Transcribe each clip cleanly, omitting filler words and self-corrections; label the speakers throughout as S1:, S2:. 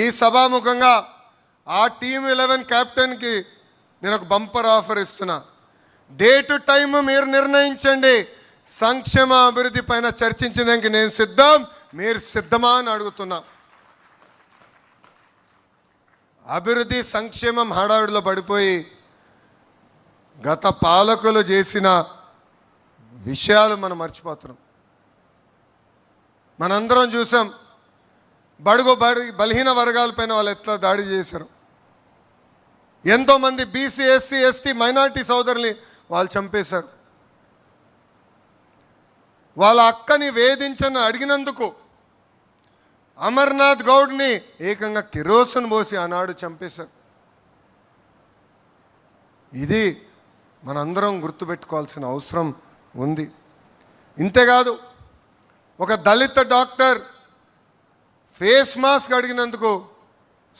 S1: ఈ సభాముఖంగా ఆ టీమ్ 11 క్యాప్టెన్కి నేను ఒక బంపర్ ఆఫర్ ఇస్తున్నా. డేట్ టైం మీరు నిర్ణయించండి. సంక్షేమ అభివృద్ధి పైన చర్చించడానికి నేను సిద్ధం, మీరు సిద్ధమా అని అడుగుతున్నా. అభివృద్ధి సంక్షేమం హడావిడిలో పడిపోయి గత పాలకులు చేసిన విషయాలు మనం మర్చిపోతున్నాం. మనందరం చూసాం బలహీన వర్గాలపైన వాళ్ళు ఎట్లా దాడి చేశారు. ఎంతోమంది బీసీ, ఎస్సీ, ఎస్టీ, మైనార్టీ సోదరుల్ని వాళ్ళు చంపేశారు. వాళ్ళ అక్కని వేధించని అడిగినందుకు అమర్నాథ్ గౌడ్ని ఏకంగా కిరోసిన్ పోసి ఆనాడు చంపేశారు. ఇది మనందరం గుర్తుపెట్టుకోవాల్సిన అవసరం ఉంది. ఇంతేకాదు, ఒక దళిత డాక్టర్ ఫేస్ మాస్క్ అడిగినందుకు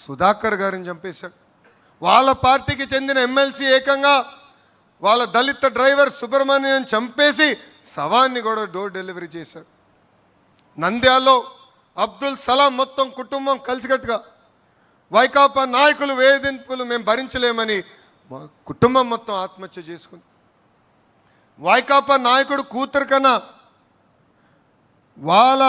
S1: సుధాకర్ గారిని చంపేశాడు. వాళ్ళ పార్టీకి చెందిన ఎమ్మెల్సీ ఏకంగా వాళ్ళ దళిత డ్రైవర్ సుబ్రహ్మణ్యం చంపేసి శవాన్ని కూడా డోర్ డెలివరీ చేశారు. నంద్యాలలో అబ్దుల్ సలాం మొత్తం కుటుంబం కలిసికట్టుగా వైకాపా నాయకులు వేధింపులు మేము భరించలేమని కుటుంబం మొత్తం ఆత్మహత్య చేసుకుంది. వైకాపా నాయకుడు కూతురు కన్నా వాళ్ళ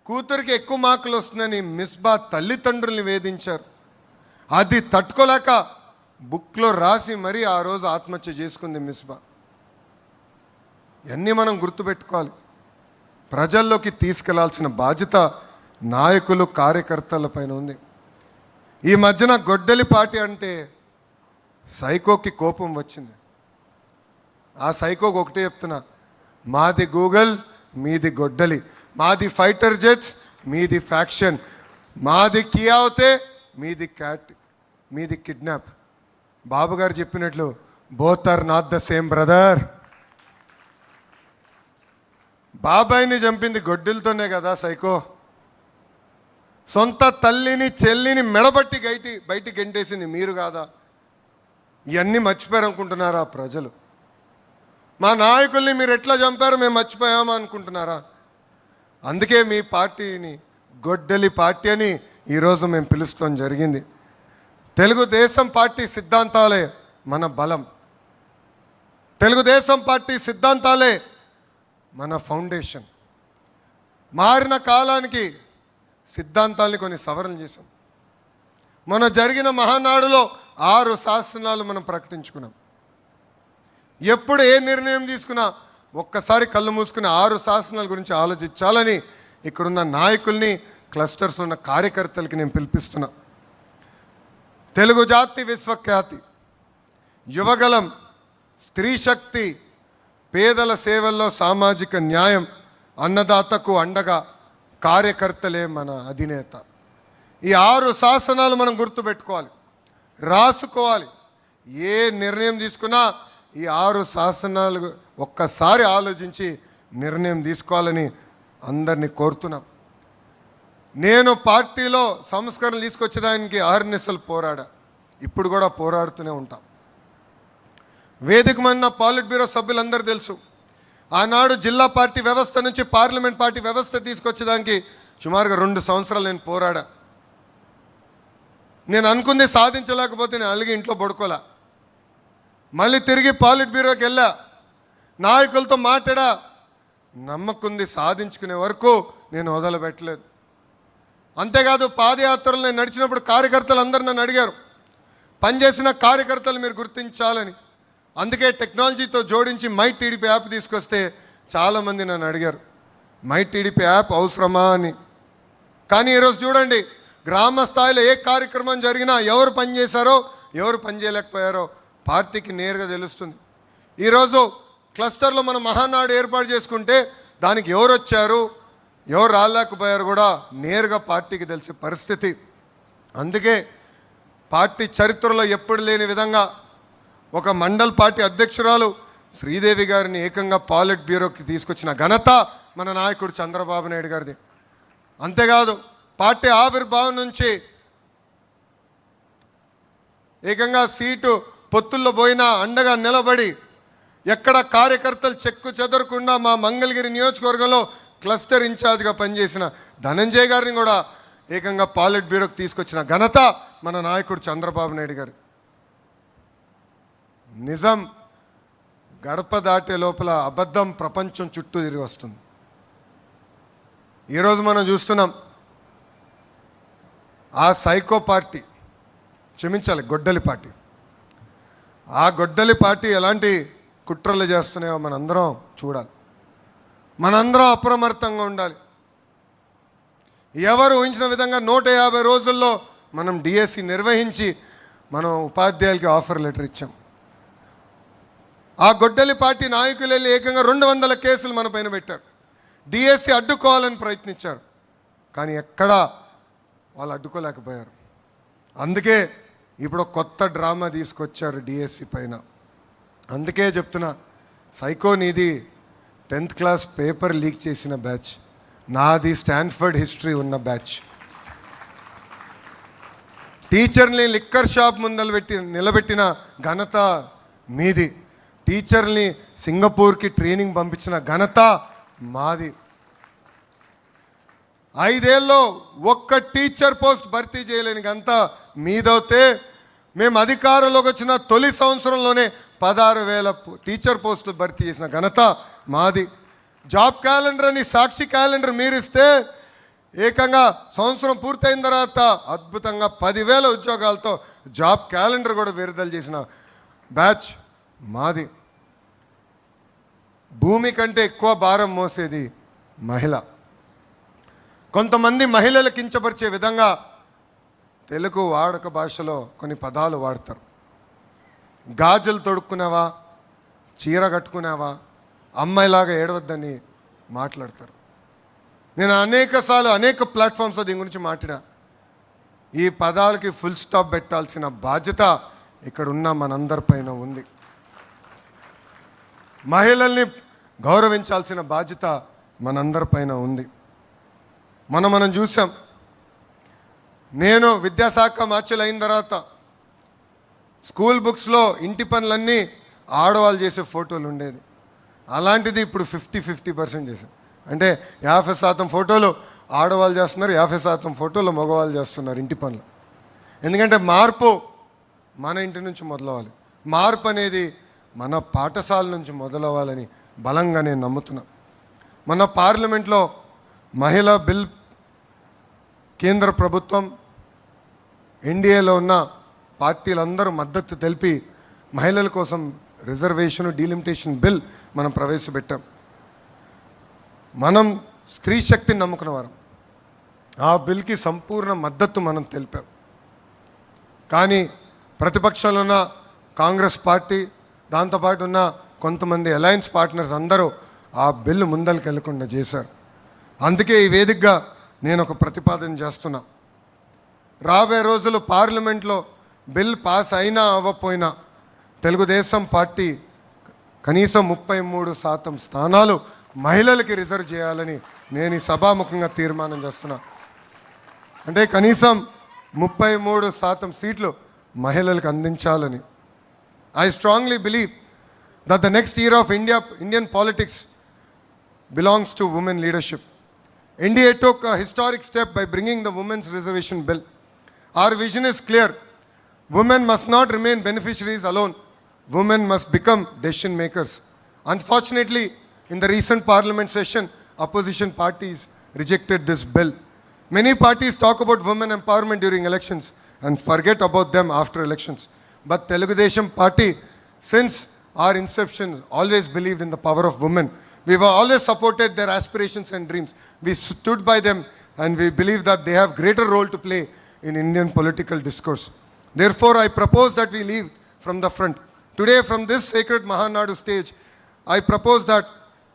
S1: కూతురికి ఎక్కువ మార్కులు వస్తుందని మిస్బా తల్లిదండ్రుల్ని వేధించారు. అది తట్టుకోలేక బుక్లో రాసి మరీ ఆ రోజు ఆత్మహత్య చేసుకుంది మిస్బా. ఇవన్నీ మనం గుర్తుపెట్టుకోవాలి. ప్రజల్లోకి తీసుకెళ్లాల్సిన బాధ్యత నాయకులు, కార్యకర్తల పైన ఉంది. ఈ మధ్యన గొడ్డలి పార్టీ అంటే సైకోకి కోపం వచ్చింది. ఆ సైకోకి ఒకటే చెప్తున్నా, మాది గూగుల్, మీది గొడ్డలి, మాది ఫైటర్ జెట్స్, మీది ఫ్యాక్షన్, మాది కియా అవుతే మీది క్యాట్, మీది కిడ్నాప్. బాబు గారు చెప్పినట్లు both are not the same brother. బాబాయిని చంపింది గొడ్డలతోనే కదా సైకో. సొంత తల్లిని, చెల్లిని మెడబట్టి బయటికి గెంటేసింది మీరు కాదా? ఇవన్నీ మర్చిపోయారనుకుంటున్నారా ప్రజలు? మా నాయకుల్ని మీరు ఎట్లా చంపారో మేము మర్చిపోయామా అనుకుంటున్నారా? అందుకే మీ పార్టీని గొడ్డలి పార్టీ అని ఈరోజు మేము పిలుస్తాం జరిగింది. తెలుగుదేశం పార్టీ సిద్ధాంతాలే మన బలం. తెలుగుదేశం పార్టీ సిద్ధాంతాలే మన ఫౌండేషన్. మారిన కాలానికి సిద్ధాంతాలని కొన్ని సవరణలు చేశాం. మన జరిగిన మహానాడులో 6 శాసనాలు మనం ప్రకటించుకున్నాం. ఎప్పుడు ఏ నిర్ణయం తీసుకున్నా ఒక్కసారి కళ్ళు మూసుకుని 6 శాసనాల గురించి ఆలోచించాలని ఇక్కడున్న నాయకుల్ని, క్లస్టర్స్ ఉన్న కార్యకర్తలకి నేను పిలిపిస్తున్నా. తెలుగు జాతి విశ్వఖ్యాతి, యువగలం, స్త్రీ శక్తి, పేదల సేవల్లో సామాజిక న్యాయం, అన్నదాతకు అండగా కార్యకర్తలే మన అధినేత. ఈ 6 శాసనాలు మనం గుర్తుపెట్టుకోవాలి, రాసుకోవాలి. ఏ నిర్ణయం తీసుకున్నా ఈ 6 శాసనాలు ఒక్కసారి ఆలోచించి నిర్ణయం తీసుకోవాలని అందరినీ కోరుతున్నాం. నేను పార్టీలో సంస్కరణలు తీసుకొచ్చేదానికి అహర్నిశలు పోరాడా, ఇప్పుడు కూడా పోరాడుతూనే ఉంటాం. వేదిక మన పాలిట్ బ్యూరో సభ్యులందరూ తెలుసు, ఆనాడు జిల్లా పార్టీ వ్యవస్థ నుంచి పార్లమెంట్ పార్టీ వ్యవస్థ తీసుకొచ్చేదానికి సుమారుగా 2 సంవత్సరాలు నేను పోరాడా. నేను అనుకుంది సాధించలేకపోతే నేను అలిగి ఇంట్లో పడుకోలే. మళ్ళీ తిరిగి పాలిట్ బ్యూరోకి వెళ్ళా, నాయకులతో మాట్లాడా. నమ్మకుంది సాధించుకునే వరకు నేను వదలబెట్టలేదు. అంతేకాదు, పాదయాత్రలు నేను నడిచినప్పుడు కార్యకర్తలు అందరూ నన్ను అడిగారు, పనిచేసిన కార్యకర్తలు మీరు గుర్తించాలని. అందుకే టెక్నాలజీతో జోడించి మై టీడీపీ యాప్ తీసుకొస్తే చాలామంది నన్ను అడిగారు, మై టీడీపీ యాప్ అవసరమా అని. కానీ ఈరోజు చూడండి, గ్రామ స్థాయిలో ఏ కార్యక్రమం జరిగినా ఎవరు పనిచేశారో ఎవరు పనిచేయలేకపోయారో పార్టీకి నేరుగా తెలుస్తుంది. ఈరోజు క్లస్టర్లో మనం మహానాడు ఏర్పాటు చేసుకుంటే దానికి ఎవరు వచ్చారు, ఎవరు రాలేకపోయారు కూడా నేరుగా పార్టీకి తెలిసే పరిస్థితి. అందుకే పార్టీ చరిత్రలో ఎప్పుడు లేని విధంగా ఒక మండల్ పార్టీ అధ్యక్షురాలు శ్రీదేవి గారిని ఏకంగా పాలిట్ బ్యూరోకి తీసుకొచ్చిన ఘనత మన నాయకుడు చంద్రబాబు నాయుడు గారిది. అంతేకాదు, పార్టీ ఆవిర్భావం నుంచి ఏకంగా సీటు పొత్తుల్లో పోయినా అండగా నిలబడి ఎక్కడ కార్యకర్తలు చెక్కు చెదరకుండా మా మంగళగిరి నియోజకవర్గంలో క్లస్టర్ ఇన్ఛార్జ్గా పనిచేసిన ధనంజయ్ గారిని కూడా ఏకంగా పాలిట్ బ్యూరోకి తీసుకొచ్చిన ఘనత మన నాయకుడు చంద్రబాబు నాయుడు గారు. నిజం గడప దాటే లోపల అబద్ధం ప్రపంచం చుట్టూ తిరిగి వస్తుంది. ఈరోజు మనం చూస్తున్నాం ఆ సైకో పార్టీ, క్షమించాలి, గొడ్డలి పార్టీ, ఆ గొడ్డలి పార్టీ ఎలాంటి కుట్రలు చేస్తున్నాయో మనందరం చూడాలి. మనందరం అప్రమత్తంగా ఉండాలి. ఎవరు ఊహించిన విధంగా 150 రోజుల్లో మనం డిఎస్సి నిర్వహించి మనం ఉపాధ్యాయులకి ఆఫర్ లెటర్ ఇచ్చాం. ఆ గొడ్డలి పార్టీ నాయకులు వెళ్ళి ఏకంగా 200 కేసులు మన పైన పెట్టారు. డిఎస్సి అడ్డుకోవాలని ప్రయత్నించారు, కానీ ఎక్కడా వాళ్ళు అడ్డుకోలేకపోయారు. అందుకే ఇప్పుడు కొత్త డ్రామా తీసుకొచ్చారు డిఎస్సి పైన. అందుకే చెప్తున్నా, సైకో నీది 10th క్లాస్ పేపర్ లీక్ చేసిన బ్యాచ్, నాది స్టాన్ఫర్డ్ హిస్టరీ ఉన్న బ్యాచ్. టీచర్ని లిక్కర్ షాప్ ముందలు నిలబెట్టిన ఘనత మీది. టీచర్ని సింగపూర్కి ట్రైనింగ్ పంపించిన ఘనత మాది. 5 ఏళ్ళలో ఒక్క టీచర్ పోస్ట్ భర్తీ చేయలేని ఘనత మీదవుతే, మేము అధికారంలోకి వచ్చిన తొలి సంవత్సరంలోనే 16,000 టీచర్ పోస్టులు భర్తీ చేసిన ఘనత మాది. జాబ్ క్యాలెండర్ అని సాక్షి క్యాలెండర్ మీరిస్తే ఏకంగా సంవత్సరం పూర్తయిన తర్వాత అద్భుతంగా 10,000 ఉద్యోగాలతో జాబ్ క్యాలెండర్ కూడా విడుదల చేసిన బ్యాచ్ మాది. భూమి కంటే ఎక్కువ భారం మోసేది మహిళ. కొంతమంది మహిళలు కించపరిచే విధంగా తెలుగు వాడక భాషలో కొన్ని పదాలు వాడతారు. గాజులు తొడుక్కునేవా, చీర కట్టుకునేవా, అమ్మాయిలాగా ఏడవద్దని మాట్లాడతారు. నేను అనేక ప్లాట్ఫామ్స్లో దీని గురించి మాట్లాడా. ఈ పదాలకి ఫుల్ స్టాప్ పెట్టాల్సిన బాధ్యత ఇక్కడ ఉన్న మనందరిపైన ఉంది. మహిళల్ని గౌరవించాల్సిన బాధ్యత మనందరిపైన ఉంది. మనం చూసాం, నేను విద్యాశాఖ మార్చులు అయిన తర్వాత స్కూల్ బుక్స్లో ఇంటి పనులన్నీ ఆడవాళ్ళు చేసే ఫోటోలు ఉండేది. అలాంటిది ఇప్పుడు 50% చేశారు. అంటే 50% ఫోటోలు ఆడవాళ్ళు చేస్తున్నారు, 50% ఫోటోలు మగవాళ్ళు చేస్తున్నారు ఇంటి పనులు. ఎందుకంటే మార్పు మన ఇంటి నుంచి మొదలవ్వాలి. మార్పు అనేది మన పాఠశాల నుంచి మొదలవ్వాలని బలంగా నేను నమ్ముతున్నా. మన పార్లమెంట్లో మహిళా బిల్ కేంద్ర ప్రభుత్వం, ఎన్డీఏలో ఉన్న పార్టీలందరూ మద్దతు తెలిపి మహిళల కోసం రిజర్వేషన్ డీలిమిటేషన్ బిల్ మనం ప్రవేశపెట్టాం. మనం స్త్రీ శక్తిని నమ్ముకున్న వారం. ఆ బిల్కి సంపూర్ణ మద్దతు మనం తెలిపాం. కానీ ప్రతిపక్షంలో ఉన్న కాంగ్రెస్ పార్టీ, దాంతోపాటు ఉన్న కొంతమంది అలయన్స్ పార్ట్నర్స్ అందరూ ఆ బిల్లు ముందరికి వెళ్లకుండా చేశారు. అందుకే ఈ వేదికగా నేను ఒక ప్రతిపాదన చేస్తున్నా. రాబోయే రోజులు పార్లమెంట్లో బిల్ పాస్ అయినా అవ్వకపోయినా తెలుగుదేశం పార్టీ కనీసం 33% స్థానాలు మహిళలకి రిజర్వ్ చేయాలని నేను ఈ సభాముఖంగా తీర్మానం చేస్తున్నా. అంటే కనీసం 33% సీట్లు మహిళలకు అందించాలని. I strongly believe that the next era of Indian politics belongs to women leadership. India took a historic step by bringing the Women's Reservation Bill. Our vision is clear. Women must not remain beneficiaries alone. Women must become decision makers. Unfortunately, in the recent parliament session, opposition parties rejected this bill. Many parties talk about women empowerment during elections and forget about them after elections. But Telugu Desam Party, since our inception, always believed in the power of women. We have always supported their aspirations and dreams. We stood by them and we believe that they have greater role to play in Indian political discourse. Therefore, I propose that we leave from the front. Today, from this sacred Mahanadu stage, I propose that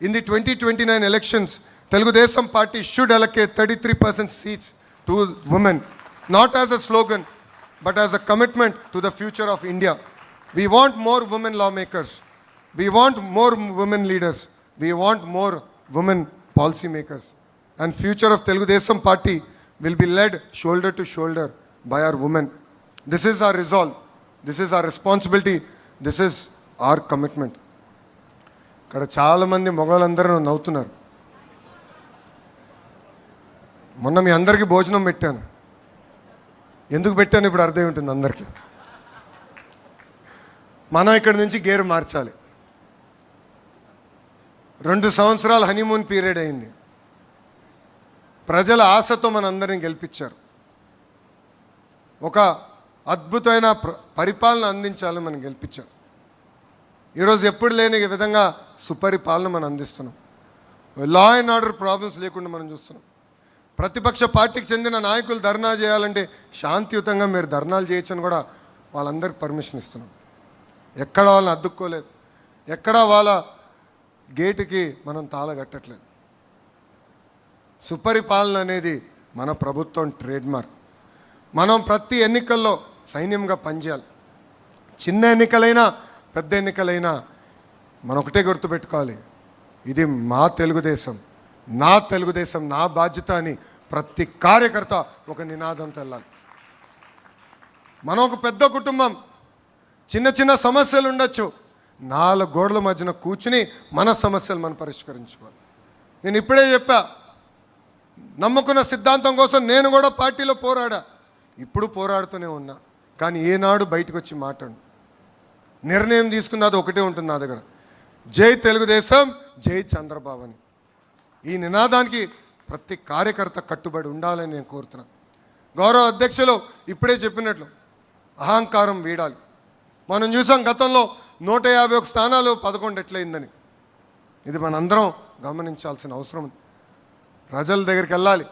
S1: in the 2029 elections, Telugu Desam Party should allocate 33% seats to women, not as a slogan, but as a commitment to the future of India. We want more women lawmakers. We want more women leaders. We want more women policy makers. And future of Telugu Desam Party will be led shoulder to shoulder by our women. This is our resolve. This is our responsibility. This is our commitment. ఇక్కడ చాలామంది మగవాళ్ళందరూ నవ్వుతున్నారు. మొన్న మీ అందరికీ భోజనం పెట్టాను. ఎందుకు పెట్టాను ఇప్పుడు అర్థం ఉంటుంది అందరికీ. మనం ఇక్కడి నుంచి గేరు మార్చాలి. 2 సంవత్సరాలు హనీమూన్ పీరియడ్ అయింది. ప్రజల ఆశతో మనందరిని గెలిపించారు. ఒక అద్భుతమైన పరిపాలన అందించాలని మనం గెలిపించారు. ఈరోజు ఎప్పుడు లేని విధంగా సుపరిపాలన మనం అందిస్తున్నాం. లా అండ్ ఆర్డర్ ప్రాబ్లమ్స్ లేకుండా మనం చూస్తున్నాం. ప్రతిపక్ష పార్టీకి చెందిన నాయకులు ధర్నా చేయాలంటే శాంతియుతంగా మీరు ధర్నాలు చేయొచ్చని కూడా వాళ్ళందరికీ పర్మిషన్ ఇస్తున్నాం. ఎక్కడ వాళ్ళని అడ్డుకోలేదు, ఎక్కడ వాళ్ళ గేటుకి మనం తాళగట్టట్లేదు. సుపరిపాలన అనేది మన ప్రభుత్వం ట్రేడ్ మార్క్. మనం ప్రతి ఎన్నికల్లో సైన్యంగా పనిచేయాలి. చిన్న ఎన్నికలైనా పెద్ద ఎన్నికలైనా మనం ఒకటే గుర్తుపెట్టుకోవాలి, ఇది మా తెలుగుదేశం, నా తెలుగుదేశం, నా బాధ్యత అని ప్రతి కార్యకర్త ఒక నినాదంతో వెళ్ళాలి. మనం ఒక పెద్ద కుటుంబం, చిన్న చిన్న సమస్యలు ఉండొచ్చు, 4 గోడల మధ్యన కూర్చుని మన సమస్యలు మనం పరిష్కరించుకోవాలి. నేను ఇప్పుడే చెప్పా, నమ్ముకున్న సిద్ధాంతం కోసం నేను కూడా పార్టీలో పోరాడా, ఇప్పుడు పోరాడుతూనే ఉన్నా. కానీ ఏనాడు బయటకు వచ్చి మాట్లాడు, నిర్ణయం తీసుకున్నది ఒకటే ఉంటుంది నా దగ్గర, జై తెలుగుదేశం, జై చంద్రబాబు అని. ఈ నినాదానికి ప్రతి కార్యకర్త కట్టుబడి ఉండాలని నేను కోరుతున్నా. గౌరవ అధ్యక్షులు ఇప్పుడే చెప్పినట్లు అహంకారం వీడాలి. మనం చూసాం గతంలో 151 స్థానాలు 11 ఎట్లయిందని. ఇది మనందరం గమనించాల్సిన అవసరం ఉంది. ప్రజల దగ్గరికి వెళ్ళాలి,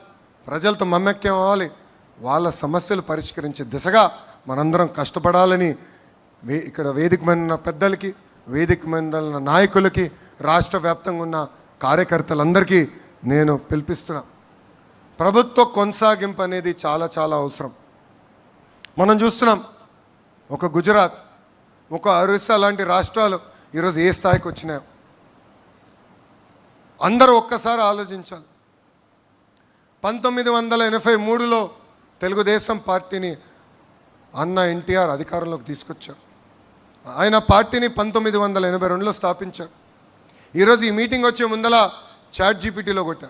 S1: ప్రజలతో మమ్మక్యం అవ్వాలి, వాళ్ళ సమస్యలు పరిష్కరించే దిశగా మనందరం కష్టపడాలని ఇక్కడ వేదిక మీద ఉన్న పెద్దలకి, వేదిక మీద ఉన్న నాయకులకి, రాష్ట్ర వ్యాప్తంగా ఉన్న కార్యకర్తలందరికీ నేను పిలిపిస్తున్నా. ప్రభుత్వ కొనసాగింపు అనేది చాలా చాలా అవసరం. మనం చూస్తున్నాం, ఒక గుజరాత్, ఒక ఒరిస్సా లాంటి రాష్ట్రాలు ఈరోజు ఏ స్థాయికి వచ్చినాయో అందరూ ఒక్కసారి ఆలోచించాలి. 1983లో తెలుగుదేశం పార్టీని అన్న ఎన్టీఆర్ అధికారంలోకి తీసుకొచ్చారు. ఆయన పార్టీని 1982లో స్థాపించారు. ఈరోజు ఈ మీటింగ్ వచ్చే ముందల ChatGPTలో కొట్టా.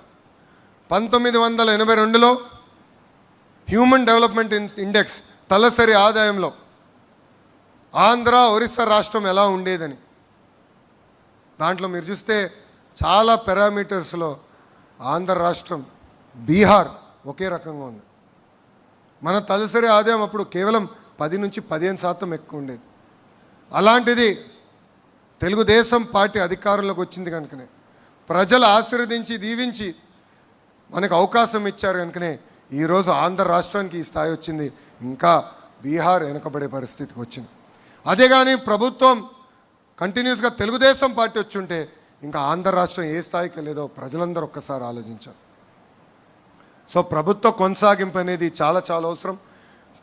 S1: 1982లో హ్యూమన్ డెవలప్మెంట్ ఇండెక్స్ తలసరి ఆదాయంలో ఆంధ్ర, ఒరిస్సా రాష్ట్రం ఎలా ఉండేదని, దాంట్లో మీరు చూస్తే చాలా పారామీటర్స్లో ఆంధ్ర రాష్ట్రం, బీహార్ ఒకే రకంగా ఉంది. మన తలసరి ఆదాయం అప్పుడు కేవలం 10 నుంచి 15% ఎక్కువ ఉండేది. అలాంటిది తెలుగుదేశం పార్టీ అధికారంలోకి వచ్చింది కనుకనే, ప్రజలు ఆశీర్వదించి దీవించి మనకు అవకాశం ఇచ్చారు కనుకనే ఈరోజు ఆంధ్ర రాష్ట్రానికి ఈ స్థాయి వచ్చింది. ఇంకా బీహార్ వెనకబడే పరిస్థితికి వచ్చింది. అదే కానీ ప్రభుత్వం కంటిన్యూస్గా తెలుగుదేశం పార్టీ వచ్చుంటే ఇంకా ఆంధ్ర రాష్ట్రం ఏ స్థాయికి లేదో ప్రజలందరూ ఒక్కసారి ఆలోచించారు. సో ప్రభుత్వ కొనసాగింపు అనేది చాలా చాలా అవసరం.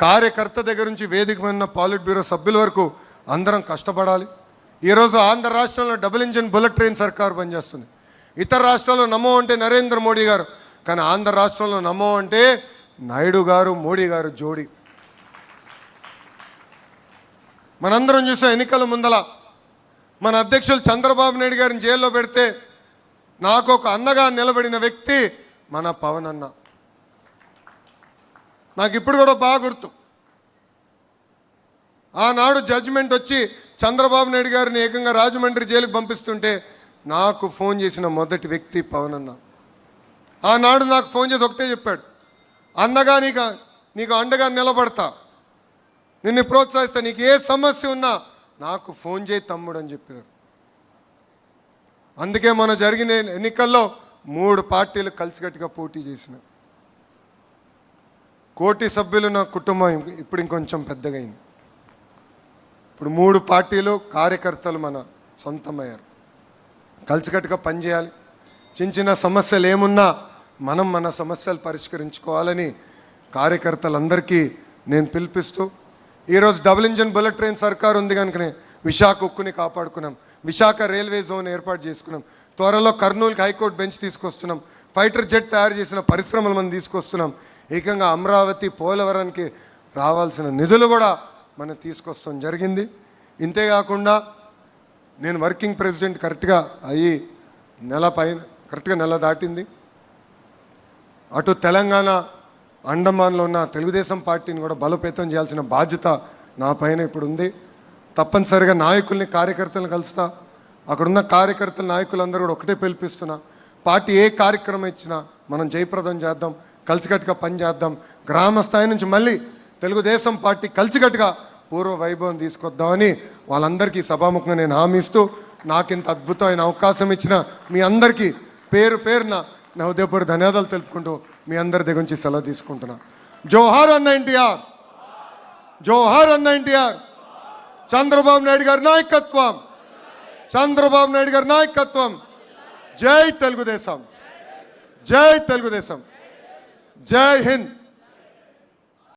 S1: కార్యకర్త దగ్గర నుంచి వేదిక మీద పాలిట్ బ్యూరో సభ్యుల వరకు అందరం కష్టపడాలి. ఈరోజు ఆంధ్ర రాష్ట్రంలో డబుల్ ఇంజిన్ బుల్లెట్ ట్రైన్ సర్కారు పనిచేస్తుంది. ఇతర రాష్ట్రాల్లో నమో అంటే నరేంద్ర మోడీ గారు, కానీ ఆంధ్ర రాష్ట్రంలో నమో అంటే నాయుడు గారు, మోడీ గారు జోడి. మనందరం చూసాం ఎన్నికల ముందల మన అధ్యక్షులు చంద్రబాబు నాయుడు గారిని జైల్లో పెడితే నాకు ఒక అన్నగా నిలబడిన వ్యక్తి మన పవన్ అన్న. నాకు ఇప్పుడు కూడా బాగా గుర్తు, ఆనాడు జడ్జిమెంట్ వచ్చి చంద్రబాబు నాయుడు గారిని ఏకంగా రాజమండ్రి జైలుకు పంపిస్తుంటే నాకు ఫోన్ చేసిన మొదటి వ్యక్తి పవన్ అన్న. ఆనాడు నాకు ఫోన్ చేసి ఒకటే చెప్పాడు, అన్నగా నీకు అండగా నిలబడతా, నిన్ను ప్రోత్సహిస్తా, నీకు ఏ సమస్య ఉన్నా నాకు ఫోన్ చేయి తమ్ముడు అని చెప్పారు. అందుకే మన జరిగిన ఎన్నికల్లో 3 పార్టీలు కలిసికట్టుగా పోటీ చేసిన. కోటి సభ్యులు కుటుంబం ఇప్పుడు ఇంకొంచెం పెద్దగా అయింది. ఇప్పుడు 3 పార్టీలు కార్యకర్తలు మన సొంతమయ్యారు. కలిసికట్టుగా పనిచేయాలి. చిన్న చిన్న సమస్యలు ఏమున్నా మనం మన సమస్యలు పరిష్కరించుకోవాలని కార్యకర్తలందరికీ నేను పిలిపిస్తూ, ఈరోజు డబుల్ ఇంజన్ బుల్లెట్ ట్రైన్ సర్కారు ఉంది కనుకనే విశాఖ ఉక్కుని కాపాడుకున్నాం, విశాఖ రైల్వే జోన్ ఏర్పాటు చేసుకున్నాం, త్వరలో కర్నూలుకి హైకోర్టు బెంచ్ తీసుకొస్తున్నాం, ఫైటర్ జెట్ తయారు చేసిన పరిశ్రమలు మనం తీసుకొస్తున్నాం, ఏకంగా అమరావతి, పోలవరానికి రావాల్సిన నిధులు కూడా మనం తీసుకొస్తాం జరిగింది. ఇంతేకాకుండా నేను వర్కింగ్ ప్రెసిడెంట్ కరెక్ట్గా అయ్యి కరెక్ట్గా నెల దాటింది. అటు తెలంగాణ అండమాన్లో ఉన్న తెలుగుదేశం పార్టీని కూడా బలోపేతం చేయాల్సిన బాధ్యత నా పైన ఇప్పుడు ఉంది. తప్పనిసరిగా నాయకుల్ని కార్యకర్తలను కలుస్తా. అక్కడున్న కార్యకర్తల నాయకులందరూ కూడా ఒకటే పిలిపిస్తున్నా, పార్టీ ఏ కార్యక్రమం ఇచ్చినా మనం జయప్రదం చేద్దాం, కలిసికట్టుగా పనిచేద్దాం. గ్రామ స్థాయి నుంచి మళ్ళీ తెలుగుదేశం పార్టీ కలిసికట్టుగా పూర్వ వైభవం తీసుకొద్దామని వాళ్ళందరికీ సభాముఖంగా నేను హామీ ఇస్తూ, నాకు ఇంత అద్భుతమైన అవకాశం ఇచ్చిన మీ అందరికీ పేరు పేరున నా హృదయపూర్వక ధన్యవాదాలు తెలుపుకుంటూ మీ అందరి దగ్గర నుంచి సెలవు తీసుకుంటున్నా. జోహార్ అన్న ఎన్టీఆర్, జోహార్ అన్న ఎన్టీఆర్. చంద్రబాబు నాయుడు గారి నాయకత్వం, చంద్రబాబు నాయుడు గారి నాయకత్వం. జై తెలుగుదేశం, జై తెలుగుదేశం, జై హింద్.